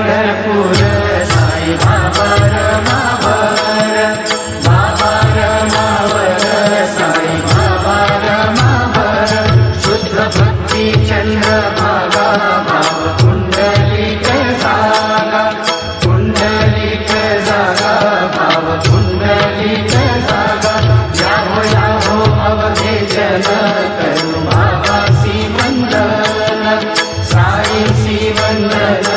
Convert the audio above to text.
पंढरपूर साई बाबा रमावर, बाबा रमावर साई बाबा रमावर, शुद्ध भक्ती चंद्रभागा भाव पुंडलिक जागा, पुंडलिक जागा भाव पुंडलिक जागा, याहो याहो अवघे जन करू बाबासी वंदन, साईंसी वंदन